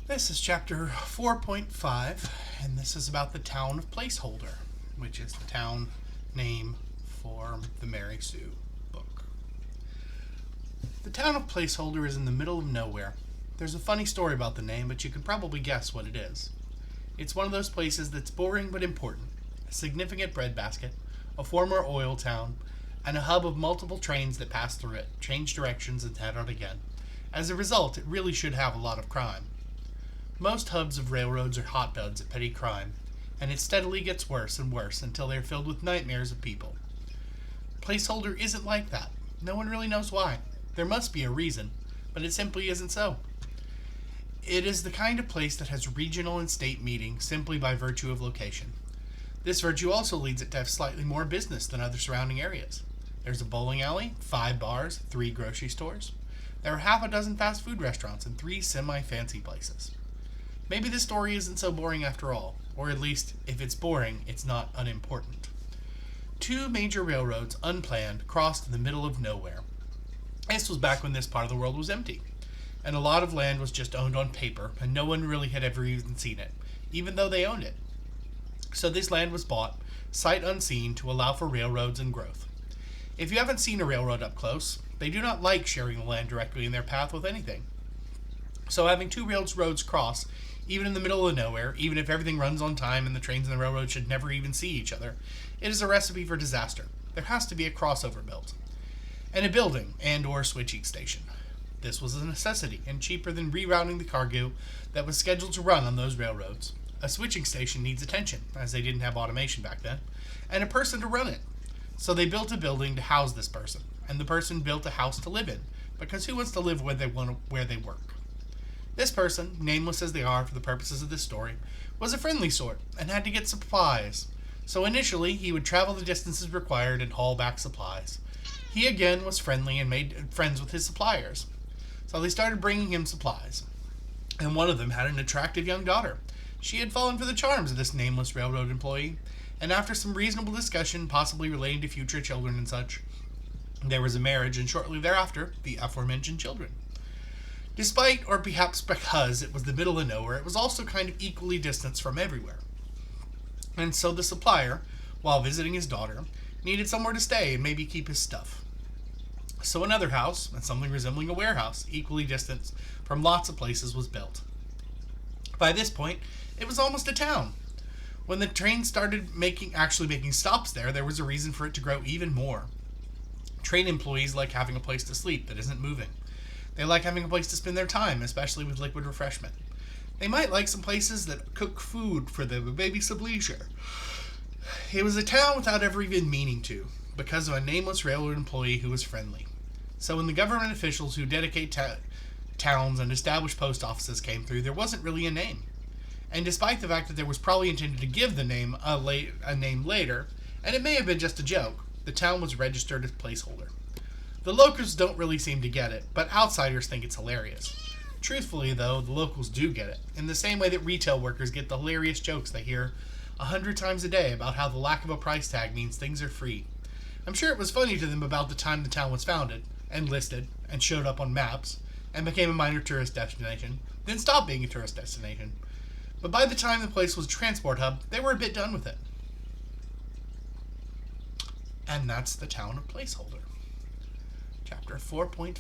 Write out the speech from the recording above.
This is chapter 4.5, and this is about the town of Placeholder, which is the town name for the Mary Sue book. The town of Placeholder is in the middle of nowhere. There's a funny story about the name, but you can probably guess what it is. It's one of those places that's boring but important, a significant breadbasket, a former oil town, and a hub of multiple trains that pass through it, change directions, and head out again. As a result, it really should have a lot of crime. Most hubs of railroads are hotbeds of petty crime, and it steadily gets worse and worse until they are filled with nightmares of people. Placeholder isn't like that. No one really knows why. There must be a reason, but it simply isn't so. It is the kind of place that has regional and state meetings simply by virtue of location. This virtue also leads it to have slightly more business than other surrounding areas. There's a bowling alley, 5 bars, 3 grocery stores. There are half a dozen fast food restaurants and 3 semi-fancy places. Maybe this story isn't so boring after all, or at least, if it's boring, it's not unimportant. 2 major railroads, unplanned, crossed in the middle of nowhere. This was back when this part of the world was empty, and a lot of land was just owned on paper, and no one really had ever even seen it, even though they owned it. So this land was bought, sight unseen, to allow for railroads and growth. If you haven't seen a railroad up close, they do not like sharing the land directly in their path with anything. So having 2 railroads cross, even in the middle of nowhere, even if everything runs on time and the trains and the railroad should never even see each other, it is a recipe for disaster. There has to be a crossover built, and a building and or switching station. This was a necessity and cheaper than rerouting the cargo that was scheduled to run on those railroads. A switching station needs attention, as they didn't have automation back then, and a person to run it. So they built a building to house this person, and the person built a house to live in, because who wants to live where they work? This person, nameless as they are for the purposes of this story, was a friendly sort and had to get supplies. So initially, he would travel the distances required and haul back supplies. He again was friendly and made friends with his suppliers. So they started bringing him supplies. And one of them had an attractive young daughter. She had fallen for the charms of this nameless railroad employee, and after some reasonable discussion, possibly relating to future children and such, there was a marriage, and shortly thereafter, the aforementioned children. Despite, or perhaps because, it was the middle of nowhere, it was also kind of equally distanced from everywhere. And so the supplier, while visiting his daughter, needed somewhere to stay and maybe keep his stuff. So another house, and something resembling a warehouse, equally distant from lots of places, was built. By this point, it was almost a town. When the train started actually making stops there was a reason for it to grow even more. Train employees like having a place to sleep that isn't moving. They like having a place to spend their time, especially with liquid refreshment. They might like some places that cook food for them, maybe some leisure. It was a town without ever even meaning to, because of a nameless railroad employee who was friendly. So when the government officials who dedicate towns and establish post offices came through, there wasn't really a name. And despite the fact that there was probably intended to give the name a name later, and it may have been just a joke, the town was registered as Placeholder. The locals don't really seem to get it, but outsiders think it's hilarious. Truthfully, though, the locals do get it, in the same way that retail workers get the hilarious jokes they hear 100 times a day about how the lack of a price tag means things are free. I'm sure it was funny to them about the time the town was founded, and listed, and showed up on maps, and became a minor tourist destination, then stopped being a tourist destination. But by the time the place was a transport hub, they were a bit done with it. And that's the town of Placeholder. Chapter 4.5.